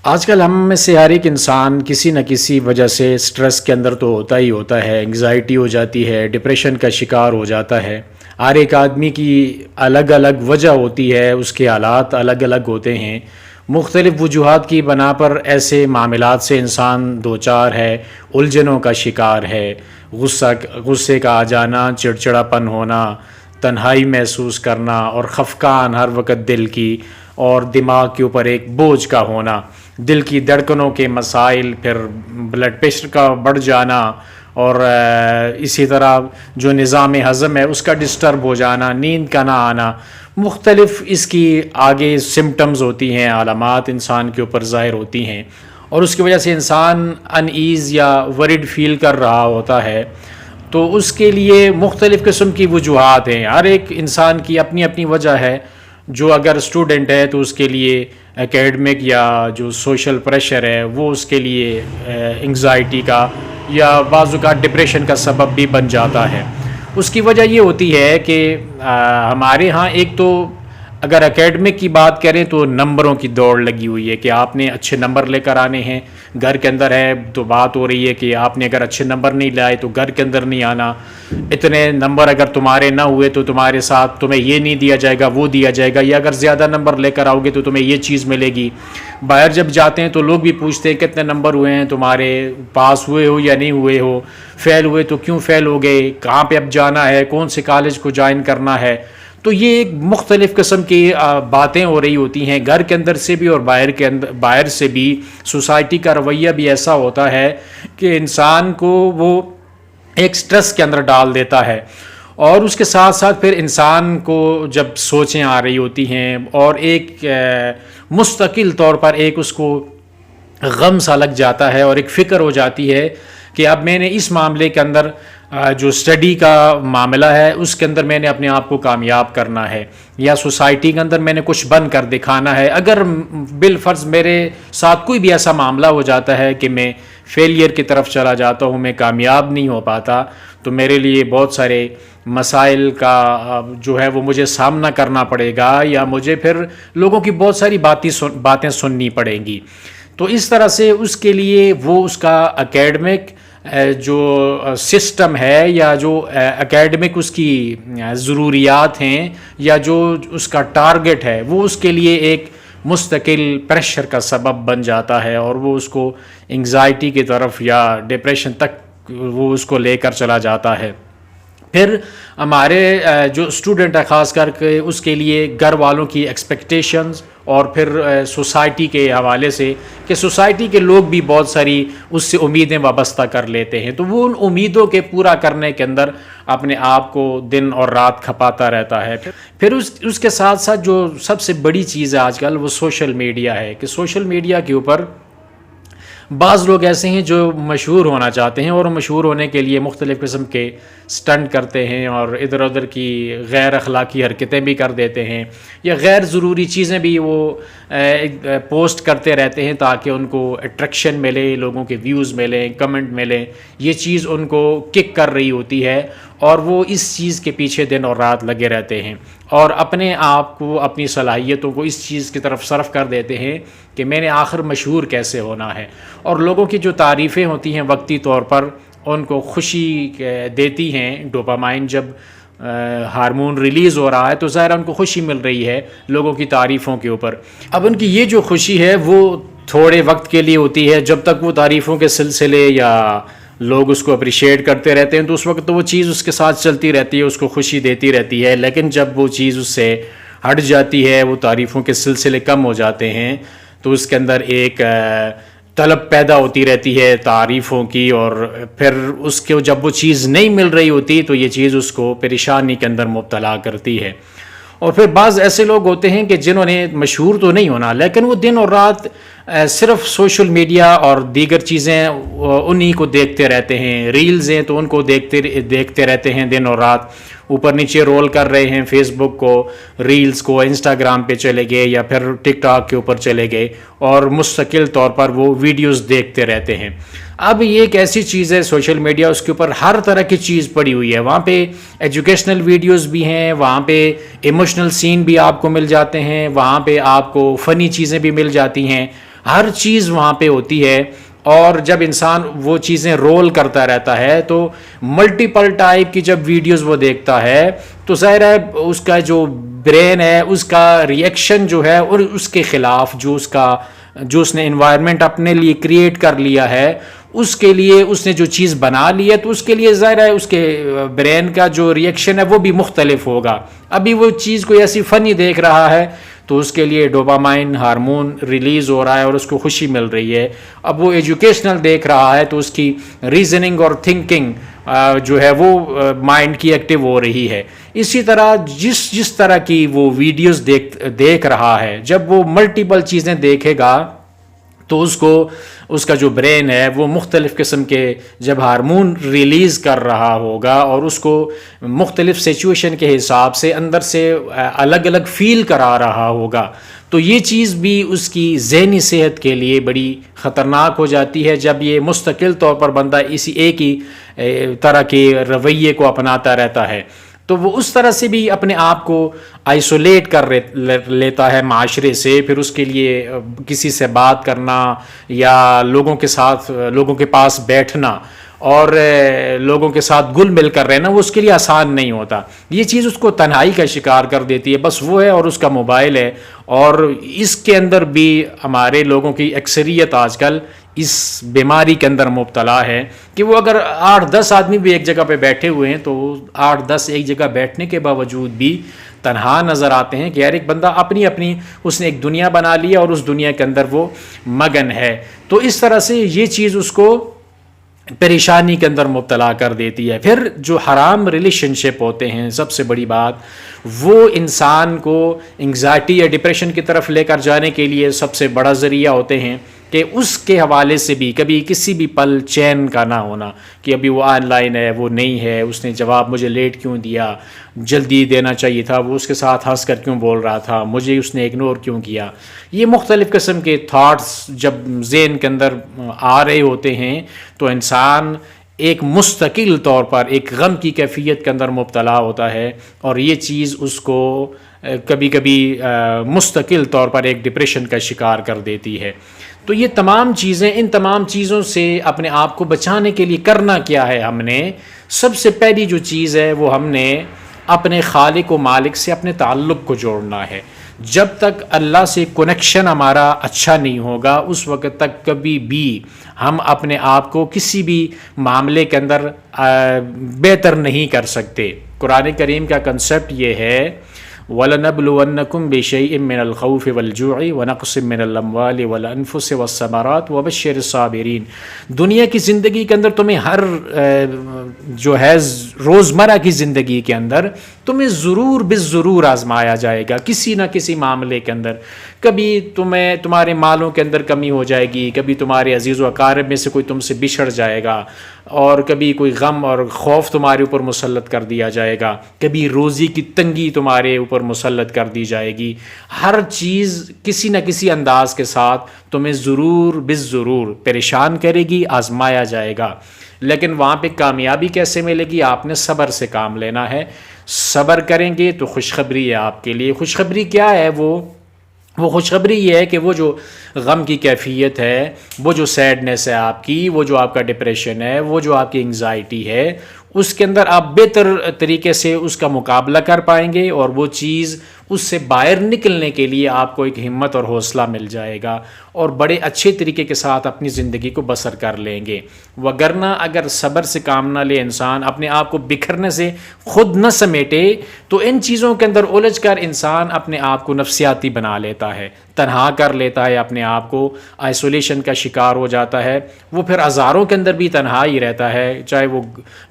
آج کل ہم میں سے ہر ایک انسان کسی نہ کسی وجہ سے سٹریس کے اندر تو ہوتا ہی ہوتا ہے، انگزائٹی ہو جاتی ہے، ڈپریشن کا شکار ہو جاتا ہے۔ ہر ایک آدمی کی الگ الگ وجہ ہوتی ہے، اس کے حالات الگ الگ ہوتے ہیں۔ مختلف وجوہات کی بنا پر ایسے معاملات سے انسان دوچار ہے، الجھنوں کا شکار ہے، غصے کا آ جانا، چڑچڑاپن ہونا، تنہائی محسوس کرنا اور خفقان ہر وقت دل کی، اور دماغ کے اوپر ایک بوجھ کا ہونا، دل کی دھڑکنوں کے مسائل، پھر بلڈ پریشر کا بڑھ جانا، اور اسی طرح جو نظام ہضم ہے اس کا ڈسٹرب ہو جانا، نیند کا نہ آنا، مختلف اس کی آگے سمٹمز ہوتی ہیں، علامات انسان کے اوپر ظاہر ہوتی ہیں، اور اس کی وجہ سے انسان ان ایز یا ورڈ فیل کر رہا ہوتا ہے۔ تو اس کے لیے مختلف قسم کی وجوہات ہیں، ہر ایک انسان کی اپنی اپنی وجہ ہے۔ جو اگر اسٹوڈنٹ ہے تو اس کے لیے اکیڈمک یا جو سوشل پریشر ہے وہ اس کے لیے انگزائٹی کا یا بعض اوقات ڈپریشن کا سبب بھی بن جاتا ہے۔ اس کی وجہ یہ ہوتی ہے کہ ہمارے ہاں ایک تو اگر اکیڈمک کی بات کریں تو نمبروں کی دوڑ لگی ہوئی ہے کہ آپ نے اچھے نمبر لے کر آنے ہیں۔ گھر کے اندر ہے تو بات ہو رہی ہے کہ آپ نے اگر اچھے نمبر نہیں لائے تو گھر کے اندر نہیں آنا، اتنے نمبر اگر تمہارے نہ ہوئے تو تمہارے ساتھ تمہیں یہ نہیں دیا جائے گا، وہ دیا جائے گا، یا اگر زیادہ نمبر لے کر آؤ گے تو تمہیں یہ چیز ملے گی۔ باہر جب جاتے ہیں تو لوگ بھی پوچھتے ہیں کتنے نمبر ہوئے ہیں تمہارے، پاس ہوئے ہو یا نہیں ہوئے ہو، فیل ہوئے تو کیوں فیل ہو گئے، کہاں پہ اب جانا ہے، کون سے کالج کو جوائن کرنا ہے۔ تو یہ ایک مختلف قسم کی باتیں ہو رہی ہوتی ہیں، گھر کے اندر سے بھی اور باہر سے بھی۔ سوسائٹی کا رویہ بھی ایسا ہوتا ہے کہ انسان کو وہ ایک سٹریس کے اندر ڈال دیتا ہے، اور اس کے ساتھ ساتھ پھر انسان کو جب سوچیں آ رہی ہوتی ہیں اور ایک مستقل طور پر ایک اس کو غم سا لگ جاتا ہے اور ایک فکر ہو جاتی ہے کہ اب میں نے اس معاملے کے اندر جو اسٹڈی کا معاملہ ہے اس کے اندر میں نے اپنے آپ کو کامیاب کرنا ہے، یا سوسائٹی کے اندر میں نے کچھ بن کر دکھانا ہے۔ اگر بالفرض میرے ساتھ کوئی بھی ایسا معاملہ ہو جاتا ہے کہ میں فیلئر کی طرف چلا جاتا ہوں، میں کامیاب نہیں ہو پاتا، تو میرے لیے بہت سارے مسائل کا جو ہے وہ مجھے سامنا کرنا پڑے گا، یا مجھے پھر لوگوں کی بہت ساری باتیں سننی پڑیں گی۔ تو اس طرح سے اس کے لیے وہ اس کا اکیڈمک جو سسٹم ہے، یا جو اکیڈمک اس کی ضروریات ہیں، یا جو اس کا ٹارگٹ ہے، وہ اس کے لیے ایک مستقل پریشر کا سبب بن جاتا ہے، اور وہ اس کو انگزائٹی کی طرف یا ڈپریشن تک وہ اس کو لے کر چلا جاتا ہے۔ پھر ہمارے جو اسٹوڈنٹ ہے خاص کر کے اس کے لیے گھر والوں کی ایکسپیکٹیشنز، اور پھر سوسائٹی کے حوالے سے کہ سوسائٹی کے لوگ بھی بہت ساری اس سے امیدیں وابستہ کر لیتے ہیں، تو وہ ان امیدوں کے پورا کرنے کے اندر اپنے آپ کو دن اور رات کھپاتا رہتا ہے۔ پھر اس کے ساتھ ساتھ جو سب سے بڑی چیز ہے آج کل وہ سوشل میڈیا ہے، کہ سوشل میڈیا کے اوپر بعض لوگ ایسے ہیں جو مشہور ہونا چاہتے ہیں، اور مشہور ہونے کے لیے مختلف قسم کے سٹنٹ کرتے ہیں، اور ادھر ادھر کی غیر اخلاقی حرکتیں بھی کر دیتے ہیں، یا غیر ضروری چیزیں بھی وہ پوسٹ کرتے رہتے ہیں تاکہ ان کو اٹریکشن ملے، لوگوں کے ویوز ملیں، کمنٹ ملیں۔ یہ چیز ان کو کک کر رہی ہوتی ہے، اور وہ اس چیز کے پیچھے دن اور رات لگے رہتے ہیں، اور اپنے آپ کو، اپنی صلاحیتوں کو اس چیز کی طرف صرف کر دیتے ہیں کہ میں نے آخر مشہور کیسے ہونا ہے۔ اور لوگوں کی جو تعریفیں ہوتی ہیں وقتی طور پر ان کو خوشی دیتی ہیں، ڈوپامائن جب ہارمون ریلیز ہو رہا ہے تو ظاہر ان کو خوشی مل رہی ہے لوگوں کی تعریفوں کے اوپر۔ اب ان کی یہ جو خوشی ہے وہ تھوڑے وقت کے لیے ہوتی ہے، جب تک وہ تعریفوں کے سلسلے یا لوگ اس کو اپریشیٹ کرتے رہتے ہیں تو اس وقت تو وہ چیز اس کے ساتھ چلتی رہتی ہے، اس کو خوشی دیتی رہتی ہے۔ لیکن جب وہ چیز اس سے ہٹ جاتی ہے، وہ تعریفوں کے سلسلے کم ہو جاتے ہیں، تو اس کے اندر ایک طلب پیدا ہوتی رہتی ہے تعریفوں کی، اور پھر اس کے جب وہ چیز نہیں مل رہی ہوتی تو یہ چیز اس کو پریشانی کے اندر مبتلا کرتی ہے۔ اور پھر بعض ایسے لوگ ہوتے ہیں کہ جنہوں نے مشہور تو نہیں ہونا، لیکن وہ دن اور رات صرف سوشل میڈیا اور دیگر چیزیں انہی کو دیکھتے رہتے ہیں، ریلز ہیں تو ان کو دیکھتے رہتے ہیں دن اور رات، اوپر نیچے رول کر رہے ہیں، فیس بک کو، ریلز کو، انسٹاگرام پہ چلے گئے یا پھر ٹک ٹاک کے اوپر چلے گئے، اور مستقل طور پر وہ ویڈیوز دیکھتے رہتے ہیں۔ اب یہ ایک ایسی چیز ہے سوشل میڈیا، اس کے اوپر ہر طرح کی چیز پڑی ہوئی ہے، وہاں پہ ایجوکیشنل ویڈیوز بھی ہیں، وہاں پہ ایموشنل سین بھی آپ کو مل جاتے ہیں، وہاں پہ آپ کو فنی چیزیں بھی مل جاتی ہیں، ہر چیز وہاں پہ ہوتی ہے، اور جب انسان وہ چیزیں رول کرتا رہتا ہے تو ملٹیپل ٹائپ کی جب ویڈیوز وہ دیکھتا ہے تو ظاہر ہے اس کا جو برین ہے اس کا ریئیکشن جو ہے، اور اس کے خلاف جو اس نے انوائرمنٹ اپنے لیے کریٹ کر لیا ہے، اس کے لیے اس نے جو چیز بنا لی ہے، تو اس کے لیے ظاہر ہے اس کے برین کا جو ریئیکشن ہے وہ بھی مختلف ہوگا۔ ابھی وہ چیز کوئی ایسی فنی دیکھ رہا ہے تو اس کے لیے ڈوپامائن ہارمون ریلیز ہو رہا ہے اور اس کو خوشی مل رہی ہے۔ اب وہ ایجوکیشنل دیکھ رہا ہے تو اس کی ریزننگ اور تھنکنگ جو ہے وہ مائنڈ کی ایکٹیو ہو رہی ہے۔ اسی طرح جس طرح کی وہ ویڈیوز دیکھ رہا ہے، جب وہ ملٹیپل چیزیں دیکھے گا تو اس کا جو برین ہے وہ مختلف قسم کے جب ہارمون ریلیز کر رہا ہوگا اور اس کو مختلف سچویشن کے حساب سے اندر سے الگ الگ فیل کرا رہا ہوگا، تو یہ چیز بھی اس کی ذہنی صحت کے لیے بڑی خطرناک ہو جاتی ہے جب یہ مستقل طور پر بندہ اسی ایک ہی طرح کے رویے کو اپناتا رہتا ہے۔ تو وہ اس طرح سے بھی اپنے آپ کو آئسولیٹ کر لیتا ہے معاشرے سے، پھر اس کے لیے کسی سے بات کرنا یا لوگوں کے پاس بیٹھنا اور لوگوں کے ساتھ گل مل کر رہنا وہ اس کے لیے آسان نہیں ہوتا۔ یہ چیز اس کو تنہائی کا شکار کر دیتی ہے، بس وہ ہے اور اس کا موبائل ہے، اور اس کے اندر بھی ہمارے لوگوں کی اکثریت آج کل اس بیماری کے اندر مبتلا ہے کہ وہ اگر 8-10 آدمی بھی ایک جگہ پہ بیٹھے ہوئے ہیں تو 8-10 ایک جگہ بیٹھنے کے باوجود بھی تنہا نظر آتے ہیں کہ ہر ایک بندہ اپنی اس نے ایک دنیا بنا لی اور اس دنیا کے اندر وہ مگن ہے۔ تو اس طرح سے یہ چیز اس کو پریشانی کے اندر مبتلا کر دیتی ہے۔ پھر جو حرام ریلیشن شپ ہوتے ہیں، سب سے بڑی بات وہ انسان کو انگزائٹی یا ڈپریشن کی طرف لے کر جانے کے لیے سب سے بڑا ذریعہ ہوتے ہیں کہ اس کے حوالے سے بھی کبھی کسی بھی پل چین کا نہ ہونا کہ ابھی وہ آن لائن ہے، وہ نہیں ہے، اس نے جواب مجھے لیٹ کیوں دیا، جلدی دینا چاہیے تھا، وہ اس کے ساتھ ہنس کر کیوں بول رہا تھا، مجھے اس نے اگنور کیوں کیا۔ یہ مختلف قسم کے تھاٹس جب ذہن کے اندر آ رہے ہوتے ہیں تو انسان ایک مستقل طور پر ایک غم کی کیفیت کے اندر مبتلا ہوتا ہے، اور یہ چیز اس کو کبھی کبھی مستقل طور پر ایک ڈپریشن کا شکار کر دیتی ہے۔ تو یہ تمام چیزیں، ان تمام چیزوں سے اپنے آپ کو بچانے کے لیے کرنا کیا ہے؟ ہم نے سب سے پہلی جو چیز ہے وہ ہم نے اپنے خالق و مالک سے اپنے تعلق کو جوڑنا ہے۔ جب تک اللہ سے کنیکشن ہمارا اچھا نہیں ہوگا اس وقت تک کبھی بھی ہم اپنے آپ کو کسی بھی معاملے کے اندر بہتر نہیں کر سکتے۔ قرآن کریم کا کنسیپٹ یہ ہے وَلَنَبْلُوَنَّكُمْ بِشَيْءٍ مِّنَ الْخَوْفِ وَالْجُوعِ وَنَقْصٍ مِّنَ الْأَمْوَالِ وَالْأَنفُسِ وَالثَّمَرَاتِ وَبَشِّرِ الصَّابِرِينَ۔ دنیا کی زندگی کے اندر تمہیں ہر جو ہے روزمرہ کی زندگی کے اندر تمہیں ضرور بالضرور آزمایا جائے گا کسی نہ کسی معاملے کے اندر۔ کبھی تمہارے مالوں کے اندر کمی ہو جائے گی، کبھی تمہارے عزیز و اقارب میں سے کوئی تم سے بچھڑ جائے گا، اور کبھی کوئی غم اور خوف تمہارے اوپر مسلط کر دیا جائے گا، کبھی روزی کی تنگی تمہارے اوپر مسلط کر دی جائے گی۔ ہر چیز کسی نہ کسی انداز کے ساتھ تمہیں ضرور بالضرور پریشان کرے گی، آزمایا جائے گا۔ لیکن وہاں پہ کامیابی کیسے ملے گی؟ آپ نے صبر سے کام لینا ہے۔ صبر کریں گے تو خوشخبری ہے آپ کے لیے۔ خوشخبری کیا ہے؟ وہ خوشخبری یہ ہے کہ وہ جو غم کی کیفیت ہے، وہ جو سیڈنس ہے آپ کی، وہ جو آپ کا ڈپریشن ہے، وہ جو آپ کی انگزائٹی ہے، اس کے اندر آپ بہتر طریقے سے اس کا مقابلہ کر پائیں گے، اور وہ چیز اس سے باہر نکلنے کے لیے آپ کو ایک ہمت اور حوصلہ مل جائے گا، اور بڑے اچھے طریقے کے ساتھ اپنی زندگی کو بسر کر لیں گے۔ وگرنہ اگر صبر سے کام نہ لے انسان، اپنے آپ کو بکھرنے سے خود نہ سمیٹے، تو ان چیزوں کے اندر الجھ کر انسان اپنے آپ کو نفسیاتی بنا لیتا ہے، تنہا کر لیتا ہے اپنے آپ کو، آئسولیشن کا شکار ہو جاتا ہے۔ وہ پھر ہزاروں کے اندر بھی تنہا ہی رہتا ہے، چاہے وہ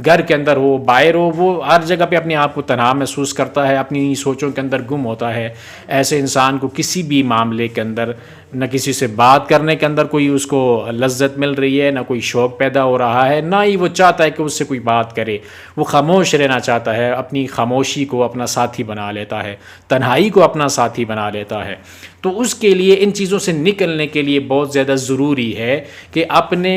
گھر کے اندر ہو، باہر ہو، وہ ہر جگہ پہ اپنے آپ کو تنہا محسوس کرتا ہے، اپنی سوچوں کے اندر گم ہوتا ہے۔ ایسے انسان کو کسی بھی معاملے کے اندر نہ کسی سے بات کرنے کے اندر کوئی اس کو لذت مل رہی ہے، نہ کوئی شوق پیدا ہو رہا ہے، نہ ہی وہ چاہتا ہے کہ اس سے کوئی بات کرے۔ وہ خاموش رہنا چاہتا ہے، اپنی خاموشی کو اپنا ساتھی بنا لیتا ہے، تنہائی کو اپنا ساتھی بنا لیتا ہے۔ تو اس کے لیے ان چیزوں سے نکلنے کے لیے بہت زیادہ ضروری ہے کہ اپنے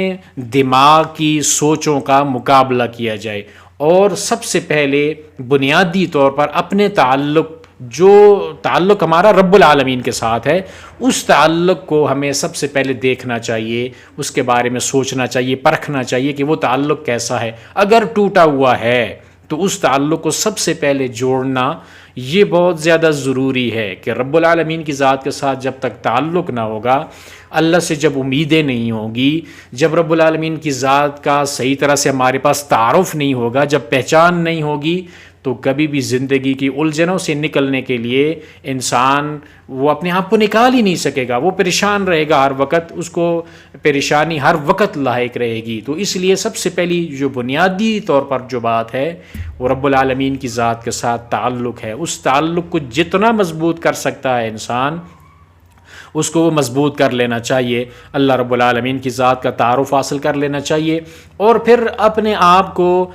دماغ کی سوچوں کا مقابلہ کیا جائے، اور سب سے پہلے بنیادی طور پر اپنے تعلق جو تعلق ہمارا رب العالمین کے ساتھ ہے، اس تعلق کو ہمیں سب سے پہلے دیکھنا چاہیے، اس کے بارے میں سوچنا چاہیے، پرکھنا چاہیے کہ وہ تعلق کیسا ہے۔ اگر ٹوٹا ہوا ہے تو اس تعلق کو سب سے پہلے جوڑنا یہ بہت زیادہ ضروری ہے کہ رب العالمین کی ذات کے ساتھ جب تک تعلق نہ ہوگا، اللہ سے جب امیدیں نہیں ہوں گی، جب رب العالمین کی ذات کا صحیح طرح سے ہمارے پاس تعارف نہیں ہوگا، جب پہچان نہیں ہوگی، تو کبھی بھی زندگی کی الجھنوں سے نکلنے کے لیے انسان وہ اپنے آپ کو نکال ہی نہیں سکے گا، وہ پریشان رہے گا ہر وقت، اس کو پریشانی ہر وقت لاحق رہے گی۔ تو اس لیے سب سے پہلی جو بنیادی طور پر جو بات ہے وہ رب العالمین کی ذات کے ساتھ تعلق ہے۔ اس تعلق کو جتنا مضبوط کر سکتا ہے انسان، اس کو وہ مضبوط کر لینا چاہیے، اللہ رب العالمین کی ذات کا تعارف حاصل کر لینا چاہیے، اور پھر اپنے آپ کو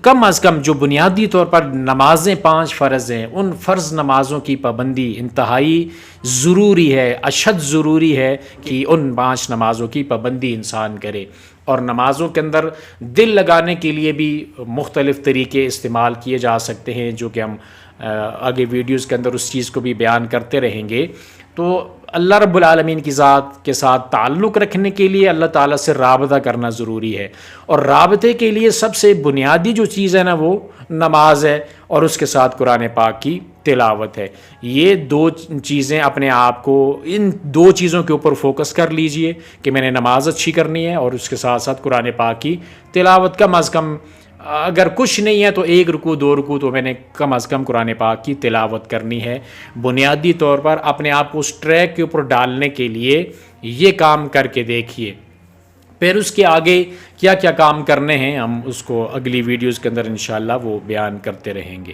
کم از کم جو بنیادی طور پر نمازیں 5 فرض ہیں، ان فرض نمازوں کی پابندی انتہائی ضروری ہے، اشد ضروری ہے کہ ان 5 نمازوں کی پابندی انسان کرے۔ اور نمازوں کے اندر دل لگانے کے لیے بھی مختلف طریقے استعمال کیے جا سکتے ہیں، جو کہ ہم آگے ویڈیوز کے اندر اس چیز کو بھی بیان کرتے رہیں گے۔ تو اللہ رب العالمین کی ذات کے ساتھ تعلق رکھنے کے لیے اللہ تعالیٰ سے رابطہ کرنا ضروری ہے، اور رابطے کے لیے سب سے بنیادی جو چیز ہے نا وہ نماز ہے، اور اس کے ساتھ قرآن پاک کی تلاوت ہے۔ یہ 2 چیزیں اپنے آپ کو، ان 2 چیزوں کے اوپر فوکس کر لیجئے کہ میں نے نماز اچھی کرنی ہے، اور اس کے ساتھ ساتھ قرآن پاک کی تلاوت کم از کم، اگر کچھ نہیں ہے تو 1 رکوع 2 رکوع تو میں نے کم از کم قرآن پاک کی تلاوت کرنی ہے۔ بنیادی طور پر اپنے آپ کو اس ٹریک کے اوپر ڈالنے کے لیے یہ کام کر کے دیکھیے۔ پھر اس کے آگے کیا کیا کام کرنے ہیں ہم اس کو اگلی ویڈیوز کے اندر انشاءاللہ وہ بیان کرتے رہیں گے۔